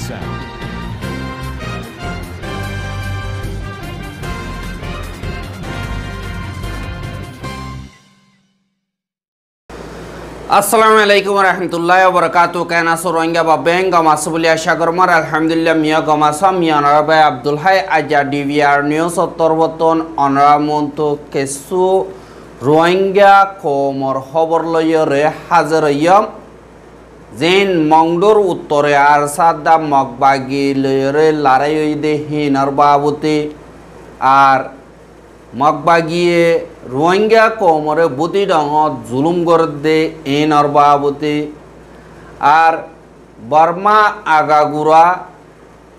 আচ্ছা আসসালামু আলাইকুম রহমতুল্লাহ বরকাত কেনাসো রোহিঙ্গা বা বেঙ্গা মাসুবুলিয়া সাগরমার আলহামদুলিল্লাহ মিয়া গমাসা মিয়া নরাবাই আব্দুল হাই আজা ডিভিআর নিউজ অতর্বতন অনরামন্ত কেসু রোহিঙ্গা কোমর খবর লইরে হাজার ইয়ম যেন মংডোর উত্তরে আর সাদা মগবাগি লইরে লারাই দে হিনার বাবুতে আর মগবাগিয়ে রোহিঙ্গা কোমরে বুতি ডঙত জুলুম গরদে এনর বাবুতে আর বর্মা আগাগুড়া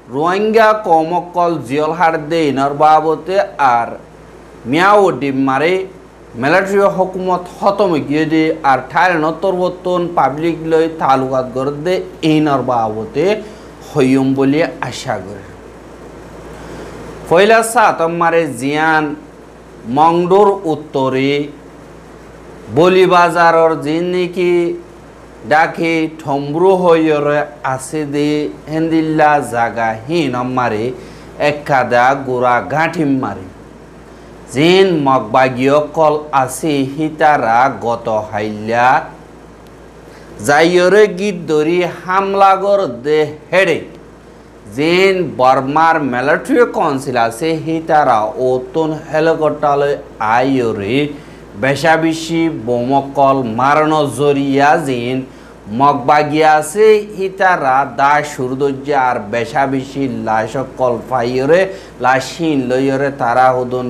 রোহিঙ্গা কমকল জিয়ল হার দে এনর বাবুতে আর মিয়াও ডিম মারে মিলিটারি হকুমত খতম গিয়ে দে আর ঠাইর নতরবতন পাবলিক লই তালুকাত গরদে এনর বাবুতে হইম বলে আশা করে ফয়লা সাতম মারে জিয়ান মংডোর উত্তরে বলিবাজারর যে নাকি ডাকে ঠম্রু হইরে আছে দে হেন্দিল্লা জাগা হিন মারে একাদা গোড়া গাঁঠিম মারে যেন মগবাগীয় কল আছে হিতারা গত হাইল্লা যাইরে গীত ধরি হামলাগর দে হেড়ে যেন বর্মার মিলিটারি কাউন্সিল আছে হিতারা ওতন হেলিকপ্টারে আইরে বেশা বেশি বোমকল মারানো জরিয়া যেন মগবাগিয়া আছে হিতারা দা সূর্য আর বেশা বেশি লাশকল ফাইরে লাশিন লইরে তারা হুদন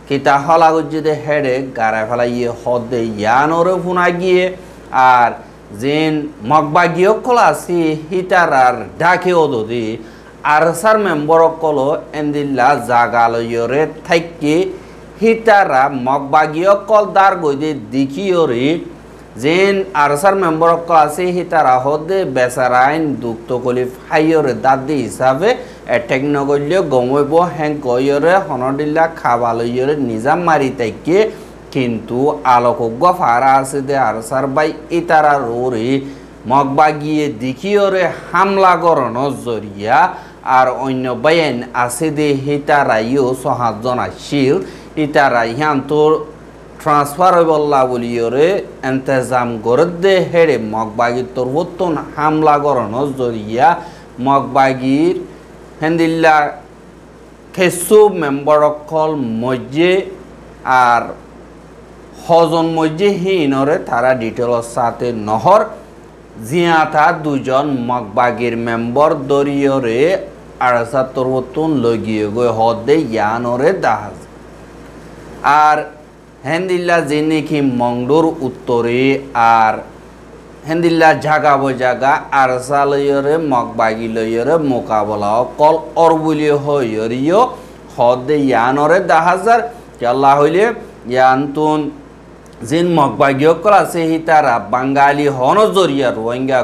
কিতা হলা গজ্জে হেডে গাড়া ফেলাইয়ে হদে ইয়ানরে ফুনা গিয়ে আর যেন মগবাগীয় কল আছে হিতারার ডাকে ওদে আরসার মেম্বর কল এন্দিল্লা জাগালয়রে থাইকে হিতারা মগবাগীয় কল দার গইদে দেখিয়রে যেন আরসার মেম্বর কল আছে হিতারা হদে বেচারাইন দুক্ত কলি ফাইয়রে দাদি হিসাবে এটেক নগল্য গমইব হ্যাং কয়রে হনদিল্লা খাবালয়রে নিজাম মারি থাইকে কিন্তু আলোকজ্ঞ ফারা আছে দে আরসার বাই ইতারা রোরে মগবাগিয়ে দেখিয়রে হামলা গরণর জরিয়া আর অন্য বাইন আছে দে হিতারাইও ৭ জন আসিল ইতারা ইহান্তর ট্রান্সফার হইবল্লা বলিয়রে এন্তেজাম গরদ দে হেড়ে মগবাগির তরবতন হামলা গরণর জরিয়া মগবাগির হেন্দিল্লা খেসু মেম্বর অকল মজ্জে আর হজন মজ্জে হিনরে তারা ডিটেলর সাথে নহর জিয়াতা দুজন মগবাগির মেম্বর দরিয়রে আড়সা তরবতন লগিয়ে গই হদে ইয়ানরে দাহাজ আর হেন্দিল্লা যে নাকি মংডোর উত্তরে আর হেন্দিল্লা জাগা বজাগা আরসা লইরে মগবাগি লইরে মোকাবলা কল অরবুলি হইরিও হদে ইয়ানরে দাহাজার কেল্লা হইলে ইয়ানতুন যেন মগবাগীয় কল আছে হিতারা বাঙালি হন জরিয়া রোহিঙ্গা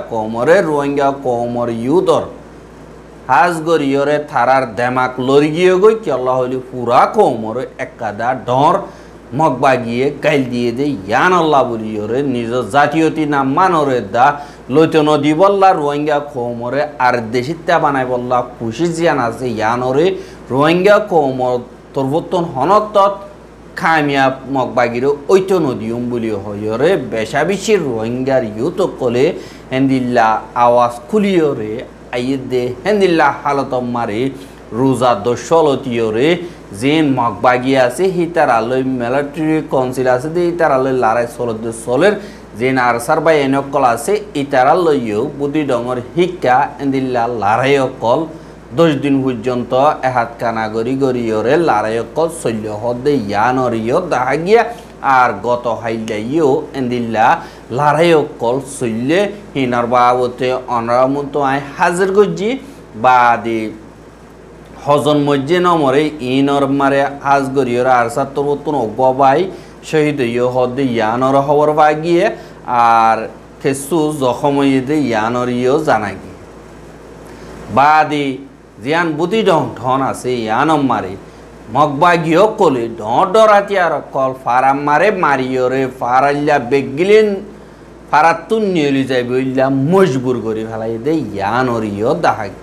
কমর ইউদর হাজ গরিয়রে থারার দেমাক লরিগিয়ে গই কেল্লা হইলে পুরা কমর একাদা ডর মগবাগিয়ে গাইল দিয়ে দে ইয়ান আল্লাহ বলিয়রে নিজ জাতীয়তি নাম মানরে দা লইতে নদী বললা রোহিঙ্গা কমরে আর দেশিত্যা বানাই বললা খুশি জিয়ান আছে ইয়ানরে রোহিঙ্গা কমর তরবতন হনতত খামিয়া মগবাগির ঐত নদীয়ম বলি হয়রে বেশা বেশি রোহিঙ্গার ইউত কলে হেন্দিল্লা আওয়াজ খুলিয়রে আইয়ে দে হেন্দিল্লা হালত মারে রোজা দশলতিয়রে যেন মগবাগি আছে হিতারালয় মিলিটারি কাউন্সিল আছে দে ইতারালয় লারাই চলের যেন আরসার বাই এনেকল আছে ইতারালয়ও বুদ্ধি ডঙর শিক্ষা হেন্দিল্লা লারাই অকল 10 দিন পর্যন্ত এহাত কানাগরি গরিয়রে লারায়কল চল্য হদে ইয়ানরিয় দেখা গিয়া আর গত হাইলাইও এন্দিল্লা লারায়কল চল্যে হিনার বাবতে অনরামন্ত আই হাজির গজ্জি বাদে হজন মজ্জে নমরে ইনর মারে হাজ গরিয়র আর সাতরবতন অগবাই শহীদ ইয় হদে ইয়ানর খবর বাগিয়ে আর খেসু জখমইদে ইয়ানরিয় জানাগি বাদে জিয়ান বুতি ঢন আছে ইয়ানম মারে মগবাগীয় কলে ডরাতি আর কল ফারাম মারে মারিয়রে ফারাল্লা বেগিলেন ফারাতুন নিয়ে যাইবে মজবুর করে ফেলাই দে ইয়ানরিও দাহাগ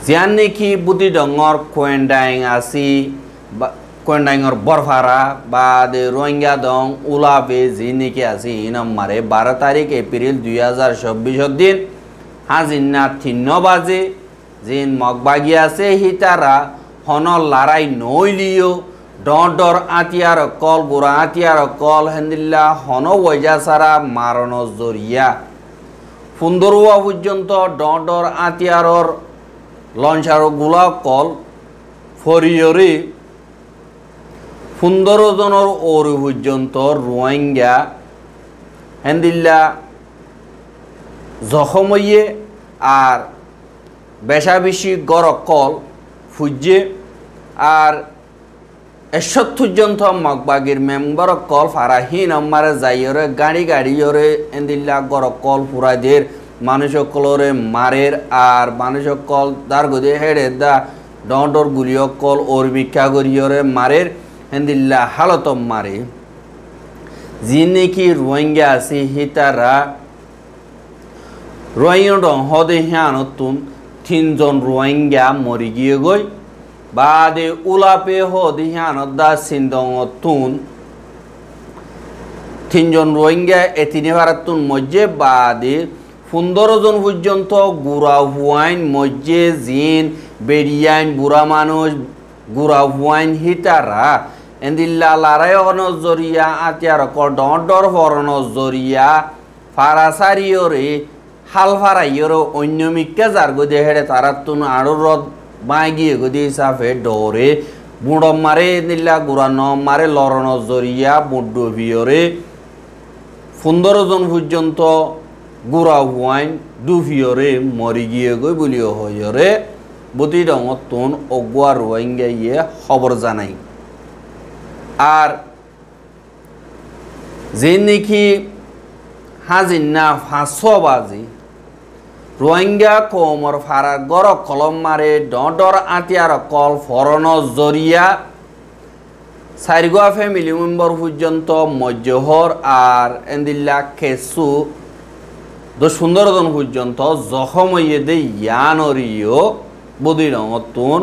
jian neki budi dongor koendaing asi koendaingor borfara ba de rohingya dong ulabe jin neki asi inam mare 12 তারিখ এপ্রিল 2024 দিন হাজিনা 3 বাজে জিন মগবাগি আছে হিতারা হন লড়াই নইলিও ডর আতিয়ার কল গোড়া আতিয়ার কল হেন্দিল্লা হন ওইজা সারা মারণ জরিয়া ফুন্দরুয়া পর্যন্ত ডর আতিয়ারর লঞ্চার গুলা কল ফরিয়রে 15 জনের ওর পর্যন্ত রোহিঙ্গা হেন্দিল্লা জখম হইয়ে আর বেশা বেশি গড় কল ফুজে আর 71 জন মগবাগির মেম্বার কল ফারাহীন আমারে যাইরে গাড়ি এন্দিল্লা গড় কল ফুরাদের মানুষ কলরে মারের আর মানুষ কল দার গদে হেডে দা ডর গুলিও কল ওর ভিক্ষা করিয়রে মারের এন্দিল্লা হালত মারে যিনি কি রোহিঙ্গা আছে হিতারা রোহিঙ্গা হদে হিয়ানতুন 3 জন রোহিঙ্গা মরি গিয়ে গই বাদে উলাপে হদে হিয়ানদা সিন্দংতুন 3 জন রোহিঙ্গা এতিনি ভারতুন মজ্জে বাদে 15 জন পর্যন্ত গুড়া হুয়াইন মজ্জে জিন বেরিয়াইন বুড়া মানুষ গুড়া হুয়াইন হিতারা এন্দিল্লা লারাই নজরিয়া আতিয়ার ডর ফর নজরিয়া ফারাসারিয়রে হাল ফারাইয়রে অন্য মিক্কা যার গদে হেড়ে তারা তুন আরো রদ বাই গিয়ে গদি সাফে ডরে বুড়ো মারে এন্দিল্লা গুড়া ন মারে লর নজরিয়া বুড্ডো ভিয়রে 15 জন পর্যন্ত গুড়া হুয়াইন ডুভিয়রে মরি গিয়ে গই বলিও হইরে বুতি ডঙত তুন অগুয়া রোহিঙ্গা ইয়ে খবর জানাই আর যে নাকি হাজিনা 500 বাজি রোহিঙ্গা কোমর ফারার গড় কলম মারে ডর আতিয়ার কল ফরন জরিয়া 4 ফ্যামিলি মেম্বার পর্যন্ত মজ্জহর আর এন্দিল্লা কেসু 15 জন পর্যন্ত জখম হইয়ে দে ইয়ানরিও বদির নতুন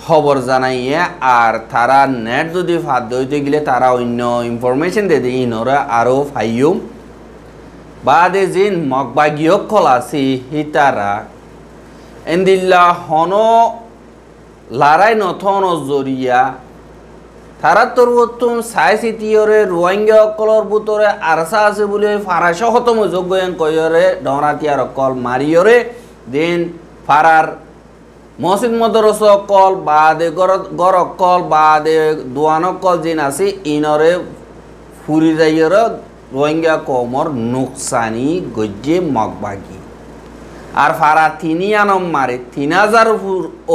খবর জানাইয়ে আর তারা নেট যদি ফাদ হইতে গেলে তারা অন্য ইনফরমেশন দিয়ে দিই ইনরা আরও ফাইয়ুম বাদে জিন মগবাগিও কল আছে হিতারা এন্দিল্লা হন লারাই নথন জরিয়া তারা তোর তুম সাই সিটিয়রে রোহিঙ্গা কলর বুতরে আরসা আছে বলে ফারাসহ তম যোগ্য কয়রে ডরাতিয়ার কল মারিয়রে দিন ফারার মসজিদ মদরস কল বাদে গড় কল বাদে দোয়ান কল জিন আছে ইনরে ফুরি যাইয়রে রোহিঙ্গা কমর নুকসানি গজ্জে মগবাগি আর ফারা 3 আনম মারে 3000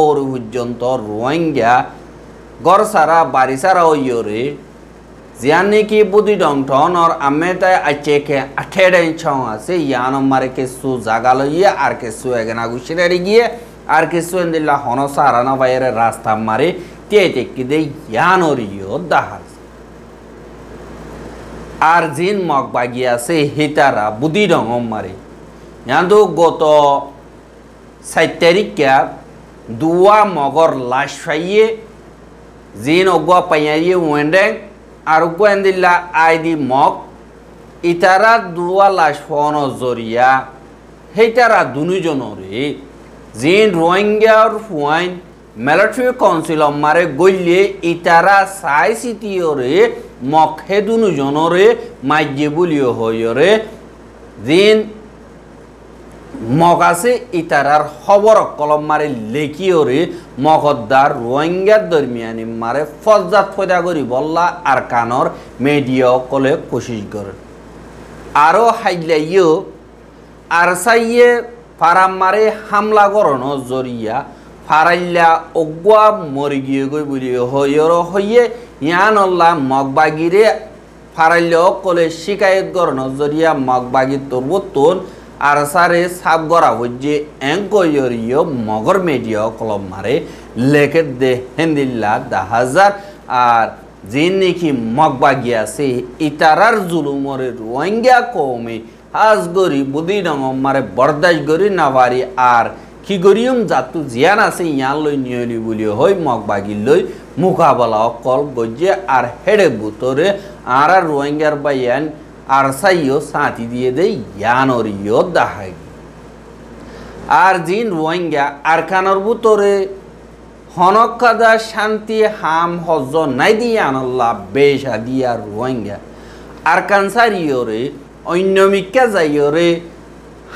ওর পর্যন্ত রোহিঙ্গা গড় সারা বাড়ি সারা ওইরে জিয়ান নাকি বুদ্ধি ডংঠন আর আমি তাই আচেকে 18 ছং আছে ইয়ানম মারে কিছু জাগা লইয়ে আর কিছু এগেনা গুছিয়ে গিয়ে আর কিছু এন্দিল্লা হন সারানা বাইরে রাস্তা মারে তে কি দে ইয়ানরিও দাহাজ আর জিন মগবাগি আছে হিতারা বুদ্ধি ডং মারে ইয়ান্দু গত 7 তারিখে দুয়া মগর লাশ ফাইয়ে জিন অগুয়া পাইয়ারিয়ে ওয়েন্ডেং আর অগুয়া এন্দিল্লা আইডি মগ ইতারা দুয়া লাশ ফোন জরিয়া হেতারা দুজনরে জিন রোহিঙ্গার ফুয়াইন মিলিটারি কাউন্সিল মারে গইলে ইতারা সাই সিটিয়রে মগ হে দুজনরে মাইজে বলিও হইরে জিন মগ আছে ইতারার খবর কলম মারে লেখিওরে মগদ্দার রোহিঙ্গার দরমিয়ানি মারে ফজাত ফয়দা করি বললা আর কানর মিডিয়া কলে কোশিশ করে আরও হাইলাইও আর সাইয়ে ফারাম মারে হামলা করন জরিয়া ফারাইল্লা অগুয়া মরি গিয়ে গই বলি হইর হইয়ে ইয়ানল্লা মগবাগিরে ফারাইল্লা কলে শিকায়ত করন জরিয়া মগবাগি তোরবতন আর সারে সাব গড়া হচ্ছে এঙ্কইয়রিও মগর মিডিয়া কলম মারে লেখে দে হেন্দিল্লা 10,000 আর যে নাকি মগবাগি আছে ইতারার জুলুমরে রোহিঙ্গা কমে হাজ গরি বুদি ডং মারে বরদাস গরি না পারি আর কি গরিয়ম জাতু জিয়ান আছে ইয়ান লই নিয়লি বলি হই মগ বাগি লই মোকাবেলা অকল গজ্জে আর হেডে বুতরে আর রোহিঙ্গার বাইয়ান আর সাইও সাথী দিয়ে দেই ইয়ানর ইয় দাহাই আর জিন রোহিঙ্গা আর কানর বুতরে হনকাদা শান্তি হাম হজ নাই দিয়ে আনল্লাহ বেশা দিয়া রোহিঙ্গা আর কানসার ইয়রে অন্যমিকা যাইয়রে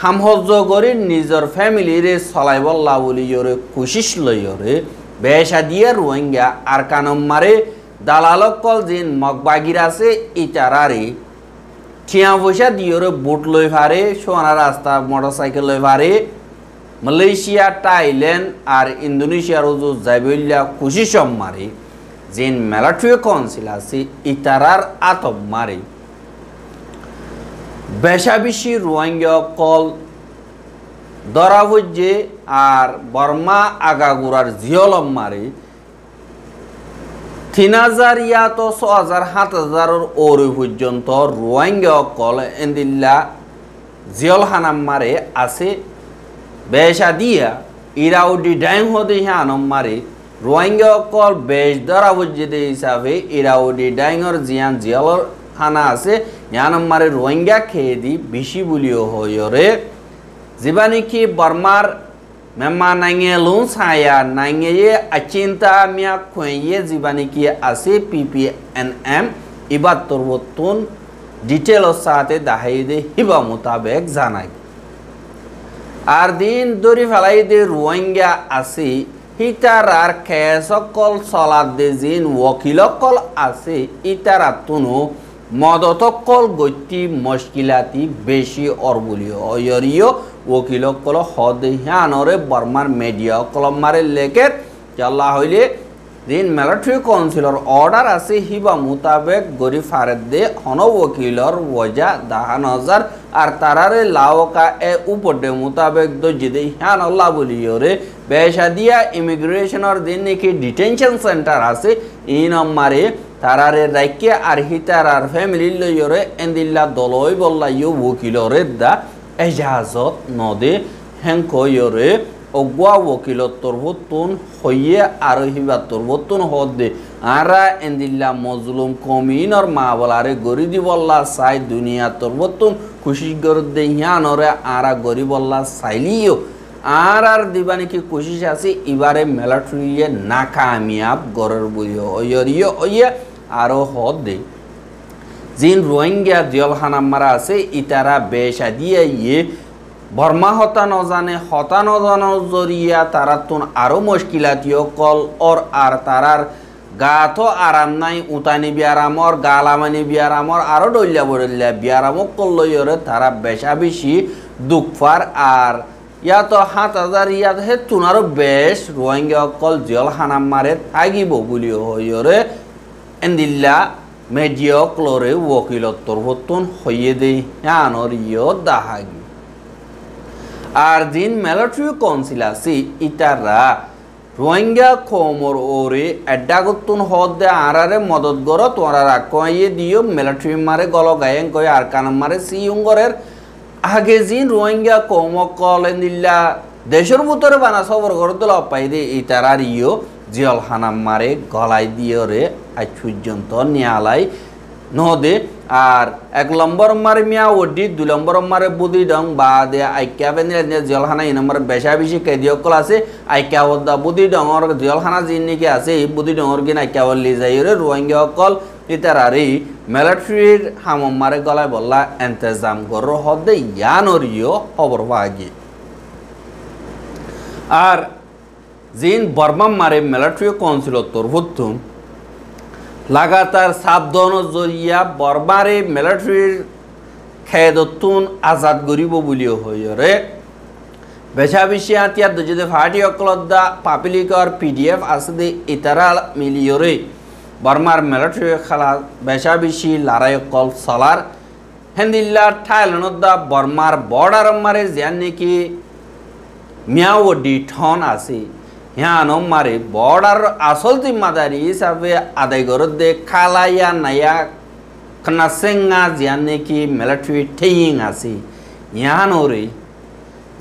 হাম হজ করে নিজের ফ্যামিলিরে চলাই বল্লা বলি ইয়রে কুশিস লইয়রে বেশা দিয়া রোহিঙ্গা আর কানম মারে দালালকল জিন মগবাগির আছে ইটারারে ঠিয়া পয়সা দিয়রে বুট লই ফারে সোনা রাস্তা মোটরসাইকেল লই ফারে মালয়েশিয়া থাইল্যান্ড আর ইন্দোনেশিয়ার ওজো যাইবইল্লা খুশি সব মারে যেন মেলাট্রিও কাউন্সিল আছে ইতারার আতব মারে বেশা বেশি রোহিঙ্গা কল ধরা হচ্ছে আর বর্মা আগাগুড়ার জিয়লম মারে 3000 ইয়া তো 6000 7000 ওরে পর্যন্ত রোহিঙ্গা কল এন্দিল্লা জিয়ল হানাম মারে আছে বেশা দিয়া ইরাউডি ডাইং হতে হানম মারে রোহিঙ্গা কল বেশ ধরা হচ্ছে হিসাবে ইরাউডি ডাইংর জিয়ান জিয়লর হানা আছে ইয়ানম মারে রোহিঙ্গা খেয়ে দি বেশি বলিও হয়রে জীবানিকি বর্মার মেমা নাইঙে লুন ছায়া নাইঙে আচিন্তা মিয়া খুঁয়ে জীবানিকি আছে PPNM ইবাদ তরবতুন ডিটেলর সাথে দাহাই দে হিবা মোতাবেক জানাই আর দিন দরি ফেলাই দে রোহিঙ্গা আছে হিতার আর খেসকল চলাত দে জিন ওকিলকল আছে ইতারা তুনো মদতকল গতি মুশকিলাতি বেশি অরবুলিও অয়রিও ওকিলকল হদে হানরে বর্মার মিডিয়া কলমারে লেকের চাল্লা হইলে দিন মিলিটারি কাউন্সিলর অর্ডার আছে হিবা মোতাবেক গরি ফারেদ দে হন ওকিলর ওজা 10,000 আর তারারে লাওকা এ উপদে মোতাবেক দজিদে হান আল্লাহ বলিওরে বেশা দিয়া ইমিগ্রেশনের দিন নাকি ডিটেনশন সেন্টার আছে এই নম্বরে তারারে রাইকে আর হিতার আর ফ্যামিলি লইরে এন্দিল্লা দলই বল্লাইও ওকিলরে দা এজাজত নদে হেঙ্কয়রে অগুয়া ওকিলত তরবতুন হইয়ে আর হিবা তরবতুন হদে আরা এন্দিল্লা মজলুম কমিনর মা বলারে গরি দি বল্লা সাই দুনিয়া তরবতুন খুশি গর দে হিয়ানরে আরা গরি বল্লা সাইলিও আর দিবানিকি কোশিশ আছে এবারে মিলিটারিয়ে নাকামিয়াব গরের বইও অয়রিও অইয়া আরো হদে জিন রোহিঙ্গা জিয়লখানাম মারা আছে ইতারা বেশা দিয়ে ইয়ে বর্মা হতা নজানে হতা নজানো জরিয়া তারা তুন আরো মুশকিলাতিও কল ওর আর তারার গা তো আরাম নাই উতানি বিয়ারামর গালামানি বিয়ারামর আরো ডলিয়া বড়লিয়া বিয়ারামক করলইরে তারা বেশা বেশি দুঃখফার আর ইয়া তো 7000 ইয়াত হে তুনারও বেশ রোহিঙ্গা কল জল হানাম মারে থাকিব বলিও হইরে এন্দিল্লা মেডিয়া ক্লোরে ওকিলত তরবতুন হইয়ে দেই হানর ইয় দাহাগি আর দিন মিলিটারি কাউন্সিল আছে ইতারা রোহিঙ্গা খমর ওরে এডাগতুন হদে আরারে মদত গর তোরা কয়ে দিও মিলিটারি মারে গল গায়েন কয়ে আর কান মারে সিউঙ্গরের আগে জিন রোহিঙ্গা কমকলেন দিল্লা দেশের ভিতরে বানা সবর করে দিল পাই দে ইতারার ইয় জিয়ল হানাম মারে গলাই দিয়ে রে আজ পর্যন্ত নিয়ালাই নদে আর 1 নম্বর মারে মিয়া ওডি 2 নম্বর মারে বুদি ডং বা দে আইকা বেনে জিয়ল হানা 1 নম্বর বেশা বেশি কেদিয়কল আছে আইকা ওদা বুদি ডংর জিয়ল হানা জিন্নিকে আছে এই বুদি ডংর গিন আইকা বললি যাই রে রোহিঙ্গা কল ইতারারি মিলিটারির হামম মারে গলায় বললা ইন্তজাম কর হদে ইয়ানরিও খবর পাগি আর জিন বর্মা মারে মিলিটারি কাউন্সিল তরফতুন লাগাতার সাবধান জরিয়া বর্মারে মিলিটারির খেদতুন আজাদ গরিব বলিও হইরে বেশা বেশি আতিয়ার যদি ফাটি অকলদা পাবলিকর PDF আছে দে ইতারা মিলিয়রে বর্মার মিলিটারি খেলা বেশা বেশি লড়াই কল চলার হেন্দিল্লা থাইল্যান্ড বর্মার বর্ডার মারে যেন নাকি মিয়াওডি ঠন আছে হ্যাঁ মারে বর্ডার আসল জিম্মাদারি হিসাবে আদায় করে দে খালাইয়া নাইয়া খানা সেঙ্গা যেন নাকি মিলিটারি ট্রেনিং আছে ইয়ানোরে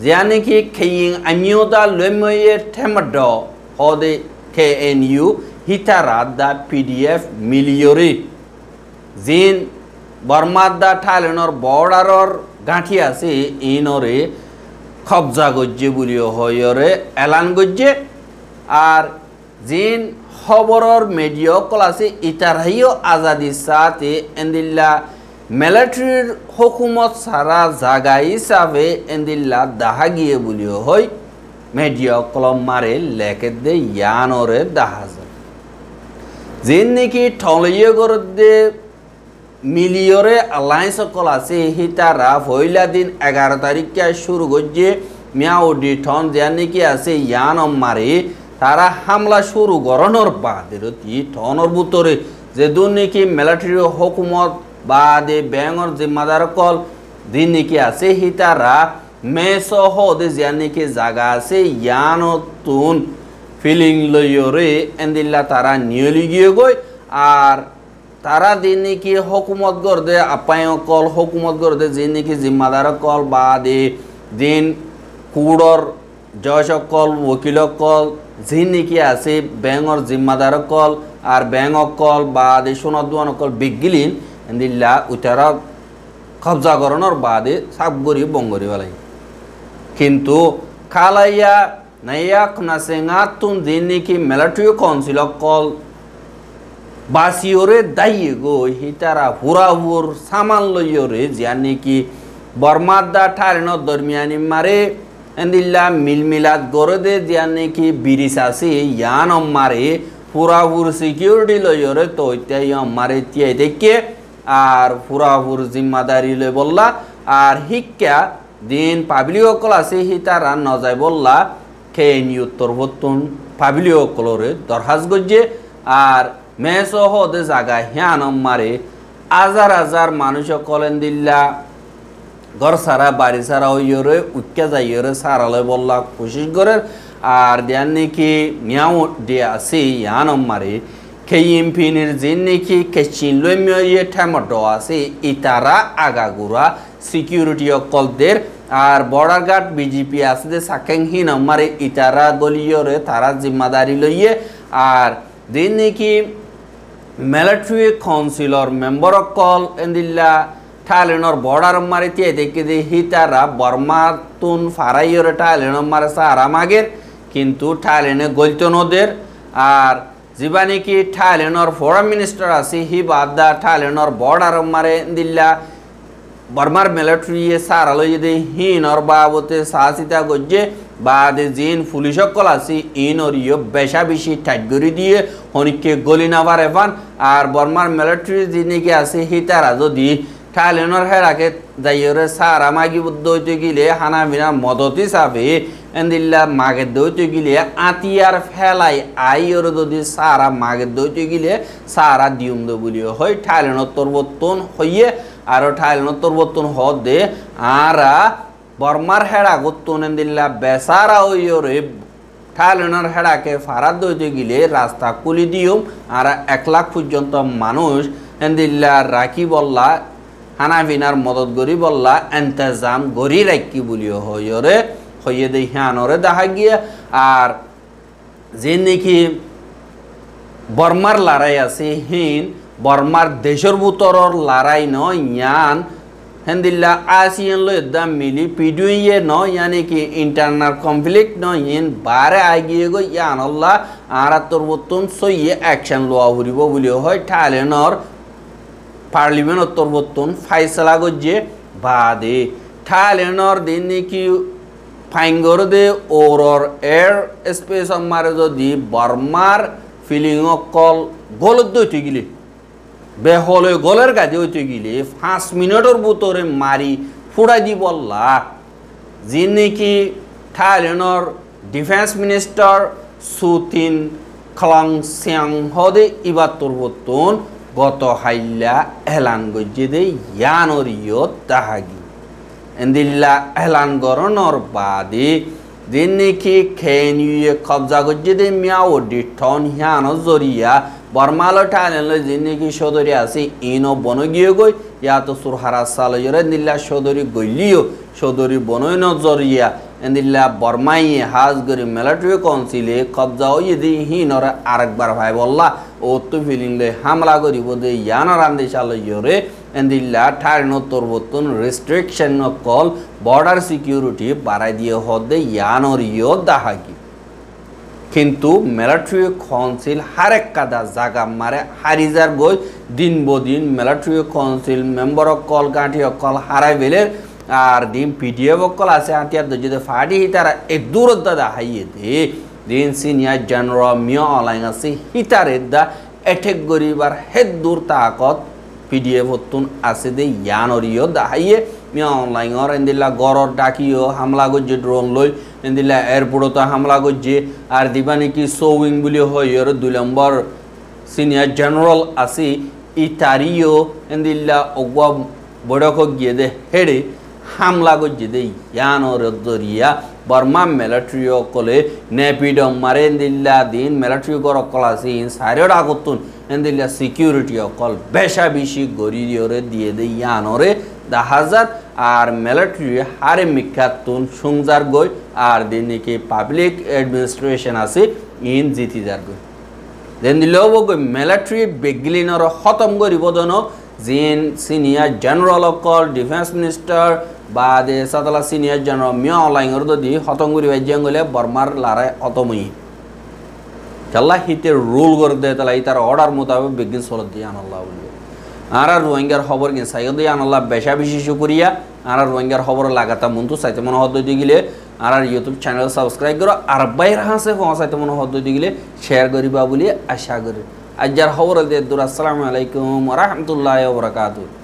yani ki keyin amyoda lemoye temado hode KNU hitara da PDF miliori zin Burma Thailandor borderor গাঁঠি আছে ইনরে কবজা গজ্জে বুলিও হয়রে এলান গজ্জে আর জিন খবরর মিডিয়া কল আছে ইতারহাইও আজাদি সাথে এন্দিল্লা মিলিটারির হুকুমত সারা জায়গা হিসাবে এন্দিল্লা দাহা গিয়ে বুলিও হয় মিডিয়া কলম মারে লেখে দে ইয়ানরে দাহা যায় জিন নাকি ঠলিয়ে গরদে মিলিয়রে অ্যালায়েন্স কল আছে হিতারা পয়লা দিন 11 তারিখে শুরু করছে মিয়াউডি ঠন জানি কি আছে ইয়ান মারে তারা হামলা শুরু করানোর বাদেরতি ঠনর ভিতরে যে দুর্নীতি মিলিটারি হুকুমত বাদে ব্যাঙর জিম্মাদার কল দিন নাকি আছে হিতারা মেসহ দে জানি কি জায়গা আছে ইয়ানতুন ফিলিং লইরে এন্দিল্লা তারা নিয়লি গিয়ে গই আর তারা দিন নাকি হুকুমত গর্দে আপায় কল হুকুমত গর্দে যে নাকি জিম্মাদার কল বা দিন কুড়র জয় কল ওকিল কল যে নাকি আছে ব্যাঙর জিম্মাদার কল আর ব্যাঙ কল বা সোনাদুয়ান কল বিগিলিন এন্দিল্লা উতারা কবজা করানোর বাদে সাবগরি বঙ্গরি বেলাই কিন্তু খালাইয়া নাইয়াক নাসেঙা তুন দিন নাকি মিলিটারি কাউন্সিল কল বাসিওরে দাইয়ে গো হিতারা হুরাহুর সামান লইয়রে জানি কি বর্মাদা ঠারেনো দরমিয়ানি মারে এন্দিল্লা মিলমিলাত গড়ে দে জানি কি বিরিস আছে ইয়ান মারে হুরাহুর সিকিউরিটি লইয়রে তো ইত্যাই মারে তিয়াই দেখে আর হুরাহুর জিম্মাদারি লই বললা আর হিক্কা দিন পাবলিক অকল আছে হিতারা নজাই বললা KNU উত্তর ভত্তুন পাবলিক অকলরে দরহাজ গজ্জে আর মেসহ দে জায়গা হিয়ান মারে হাজার হাজার মানুষ কলেন দিল্লা ঘর সারা বাড়ি সারা হইরে উৎকা যাইরে সারালে বললা কোশিশ করে আর দেন নাকি মিয়াও দে আছে ইয়ান মারে KMPনির জিন নাকি কেচিন লইমিয়ে ঠেমটো আছে ইতারা আগাগুড়া সিকিউরিটি অকলদের আর বর্ডার গার্ড BGP আছে দে সাকেংহিন মারে ইতারা গলিয়রে তারা জিম্মাদারি লইয়ে আর দিন নাকি মিলিটারি কাউন্সিলর মেম্বার কল এন্দিল্লা থাইল্যান্ডর বর্ডার মারিতে দেখে দে হিতারা বর্মা তুন ফারাইয়র থাইল্যান্ড মারে সারা মাগের কিন্তু থাইল্যান্ডে গলতো নদের আর জীবানি কি থাইল্যান্ডর ফরেন মিনিস্টার আছে হি বাদা থাইল্যান্ডর বর্ডার মারে এন্দিল্লা বর্মার মিলিটারি সারা লই দে হিনর বাবতে সাহসিতা গজ্জে বাদে জিন পুলিশ কল আছে ইনরিও বেশা বেশি টাইটগরি দিয়ে হনিকে গলি না পারে ফান আর বর্মার মিলিটারি যিনিকে আছে হিতারা যদি থাইল্যান্ডর হেরাকে যাইরে সারা মাগি বুদ্ধ হইতে গেলে হানা বিনা মদত হিসাবে এন্দিল্লা মাগের দইতে গেলে আতিয়ার ফেলাই আইয়র যদি সারা মাগের দইতে গেলে সারা দিউম দো বলিও হয় থাইল্যান্ডর তরবতন হইয়ে আর থাইল্যান্ডর তরবতন হদে আরা বর্মার হেড়া গত্তন এন্দিল্লা বেসারা হইরে থাইল্যান্ডর হেড়াকে ফারাদ দইতে গেলে রাস্তা কুলি দিউম আর 1 লাখ পর্যন্ত মানুষ এন্দিল্লা রাখি বললা হানাফিনার মদত গরি বললা ইন্তজাম গরি রাখি বলিও হইরে হইয়ে দে হিয়ানরে দেখা গিয়ে আর যে নাকি বর্মার লড়াই আছে হিন বর্মার দেশের ভিতরের লড়াই নয় ইয়ান হেন্দিল্লা আসিয়ান লো একদম মিলি পিডুইয়ে ন यानी कि इंटरनल कॉन्फ्लिक्ट न इन बारे आगिए गो यान अल्लाह आरा तोरबतन सइए एक्शन लोआ हुरिबो बुलियो হয় থাইল্যান্ডর পার্লামেন্ট তরবতন ফাইসলা গজে বাদে থাইল্যান্ডর দিন কি ফাইঙ্গর দে ওরর এয়ার স্পেস মারে যদি বর্মার ফিলিং কল গলত দইতে গিলে বেহলে গলের কাজে হইতে গেলে 5 মিনিটের ভিতরে মারি ফুড়াই দি বললা যিনি কি থাইল্যান্ডর ডিফেন্স মিনিস্টার সুতিন খলং সিয়াং হদে ইবা তরবতন গত হাইলা এলান গজে দে ইয়ানরিও তাহাগি এন্দিল্লা এলান গরনর বাদে যিনি কি KNU কবজা গজে দে মিয়াও ডিঠন হিয়ানো জরিয়া বর্মালো থাইল্যান্ড যিনি কি সদরি আছে ইনো বন গিয়ে গই ইয়া তো সুরহারা সালয়রে নিল্লা সদরি গইলিও সদরি বনয় নজরিয়া এন্দিল্লা বর্মাইয়ে হাজ গরি মিলিটারি কাউন্সিলে কবজা হইদি হিনরে আরেকবার ভাই বললা ও তো ফিলিং লে হামলা করিব দে ইয়ানা রান্দে সালয়রে এন্দিল্লা ঠারন তরবতুন রেস্ট্রিকশন কল বর্ডার সিকিউরিটি বাড়াই দিয়ে হদে ইয়ানরিও দাহাগি কিন্তু মিলিটারি কাউন্সিল হারেক কাদা জাগা মারে হারিজার গই দিন বদিন মিলিটারি কাউন্সিল মেম্বার কল গাঁঠি কল হারাই বেলের আর দিন পিডিএফ কল আছে আতিয়ার যদি ফাটি তারা এক দূর দাদা হাইয়ে দে দিন সিনিয়র জেনারেল মিয়া অনলাইন আছে হিতারে দা এঠেক গরিবার হেদ দূর তাকত পিডিএফ হতুন আছে দে ইয়ানরিও দা হাইয়ে মিয়া অনলাইনর এন্দিল্লা গরর ডাকিও হামলা গজ্জে ড্রোন লই এন্দিল্লা এয়ারপোর্টত হামলা গজ্জে আর দিবানি কি সোউইং বলি হয় এর 2 নম্বর সিনিয়র জেনারেল আছে ইতারিও এন্দিল্লা অগwa বড়ক গিয়ে দে হেডে হামলা গজ্জে দে ইয়ানর দরিয়া বর্মা মিলিটারি কলে নেপিডম মারে এন্দিল্লা দিন মিলিটারি গর কল আছে ইন সাইরেড আগতুন এন্দিল্লা সিকিউরিটি কল বেশা বেশি গরিয়রে দিয়ে দে ইয়ানরে 10,000 আর মিলিটারি হারে মিখাতুন সংজার গই আর দিনকে পাবলিক অ্যাডমিনিস্ট্রেশন আছে ইন জিতিজার গই দেন দিলেও গই মিলিটারি বেগলিনর খতম করিব দন জিন senior general call defence minister বা দে সাতলা সিনিয়র জেনারেল মিয়া অনলাইনর দি খতম করিবা জঙ্গলে বর্মার লারায় অতমই আল্লাহ হিতে রুল করে দে তালা ইতার অর্ডার মোতাবেক বেগিন চলত দিয়ে আনাল্লাহ বলবে আর রোহিঙ্গার খবর কিন সাইদ দিয়ে আনাল্লাহ বেশা বেশি শুকরিয়া আর রোহিঙ্গার খবর লাগাতা মন্তু চাইতে মনে হদ দিয়ে গেলে আর ইউটিউব চ্যানেল সাবস্ক্রাইব করো আর বাইর হাসে পৌঁছাইতে মনে হদ দিয়ে গেলে শেয়ার করিবা বলে আশা করি আজ যার খবর দিয়ে দূর আসসালামু আলাইকুম ওয়া রাহমাতুল্লাহি ওয়া বারাকাতুহু।